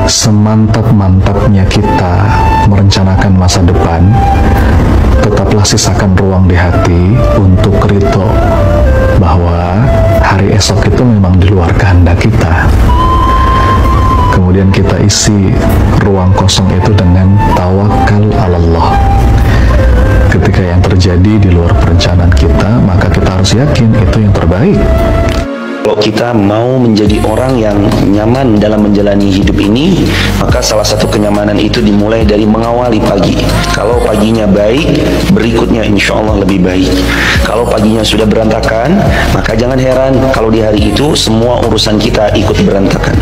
semantap-mantapnya kita merencanakan masa depan, tetaplah sisakan ruang di hati untuk ridho bahwa hari esok itu memang di luar kehendak kita. Kemudian kita isi ruang kosong itu dengan tawakal Allah. Ketika yang terjadi di luar perencanaan kita, maka kita harus yakin itu yang terbaik. Kalau kita mau menjadi orang yang nyaman dalam menjalani hidup ini, maka salah satu kenyamanan itu dimulai dari mengawali pagi. Kalau paginya baik, berikutnya insya Allah lebih baik. Kalau paginya sudah berantakan, maka jangan heran kalau di hari itu semua urusan kita ikut berantakan.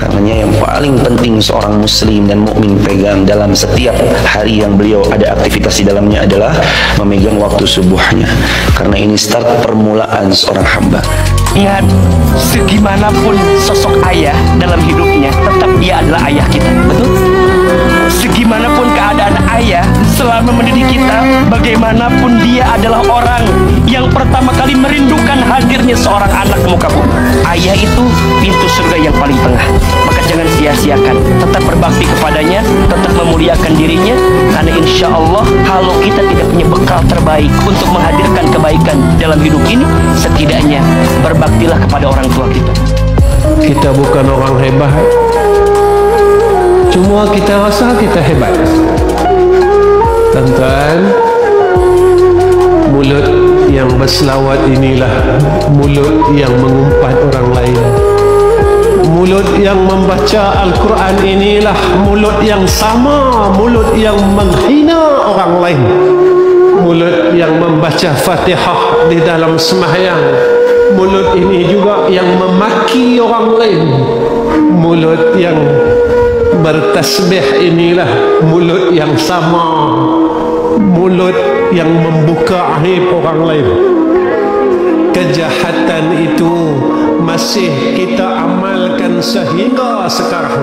Karenanya yang paling penting seorang muslim dan mukmin pegang dalam setiap hari yang beliau ada aktivitas di dalamnya adalah memegang waktu subuhnya. Karena ini start permulaan seorang hamba. Ingat, segimanapun sosok ayah dalam hidupnya, tetap dia adalah ayah kita, betul? Segimanapun keadaan ayah selama mendidik kita, bagaimanapun dia adalah orang yang pertama kali merindukan hadirnya seorang anak ke muka bumi. Ayah itu pintu surga yang paling tengah. Maka jangan sia-siakan, tetap berbakti kepadanya, tetap memuliakan dirinya, karena insya Allah kalau kita tidak punya bekal terbaik untuk menghadirkan kebaikan dalam hidup ini, setidaknya berbaktilah kepada orang tua kita. Kita bukan orang hebat, cuma kita rasa kita hebat. Tuan-tuan, mulut yang berselawat inilah mulut yang mengumpat orang lain. Mulut yang membaca Al-Quran inilah mulut yang sama mulut yang menghina orang lain. Mulut yang membaca Fatihah di dalam sembahyang, mulut ini juga yang memaki orang lain. Mulut yang bertasbih inilah mulut yang sama mulut yang membuka aib orang lain. Kejahatan itu masih kita amalkan sehingga sekarang.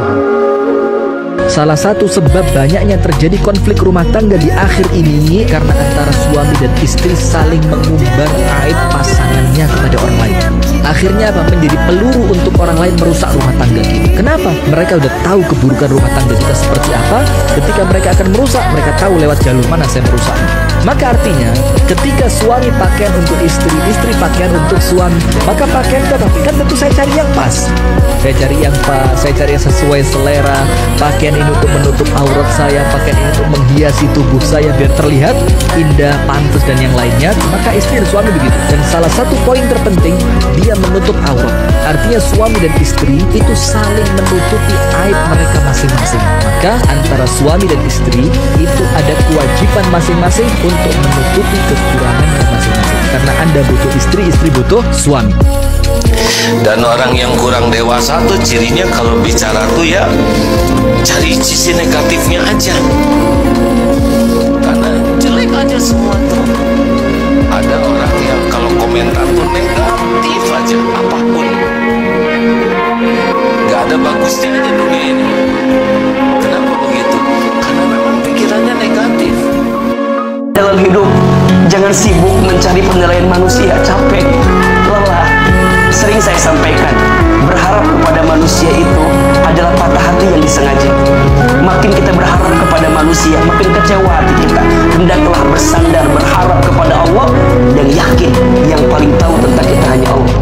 Salah satu sebab banyaknya terjadi konflik rumah tangga di akhir ini karena antara suami dan istri saling mengumbar aib pasangannya kepada orang lain. Akhirnya apa? Menjadi peluru untuk orang lain merusak rumah tangga kita. Kenapa? Mereka udah tahu keburukan rumah tangga kita seperti apa. Ketika mereka akan merusak, mereka tahu lewat jalur mana saya merusak. Maka artinya ketika suami pakaian untuk istri, istri pakaian untuk suami, maka pakaian kan tentu saya cari yang pas. Saya cari yang pas, saya cari yang sesuai selera. Pakaian ini untuk menutup aurat saya, pakaian ini untuk menghiasi tubuh saya biar terlihat indah, pantas dan yang lainnya. Maka istri dan suami begitu. Dan salah satu poin terpenting, dia menutup aurat. Artinya suami dan istri itu saling menutupi aib mereka masing-masing. Maka antara suami dan istri itu ada kewajiban masing-masing untuk menutupi kekurangannya masing-masing. Karena Anda butuh istri, istri butuh suami. Dan orang yang kurang dewasa tuh cirinya kalau bicara tuh ya cari sisi negatifnya aja, karena jelek aja semua tuh. Ada orang yang kalau komentar tuh negatif aja, apapun gak ada bagusnya aja dunia ini. Kenapa begitu? Karena memang pikirannya negatif. Dalam hidup jangan sibuk mencari penilaian manusia, capek, lelah. Sering saya sampaikan, berharap kepada manusia itu adalah patah hati yang disengaja. Makin kita berharap kepada manusia, makin kecewa hati kita. Hendaklah bersandar berharap kepada Allah dan yakin yang paling tahu tentang kita hanya Allah.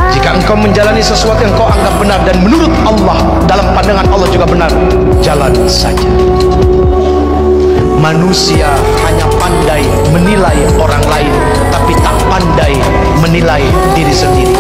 Jika engkau menjalani sesuatu yang kau anggap benar dan menurut Allah, dalam pandangan Allah juga benar, jalan saja. Manusia hanya pandai menilai orang lain, tapi tak pandai menilai diri sendiri.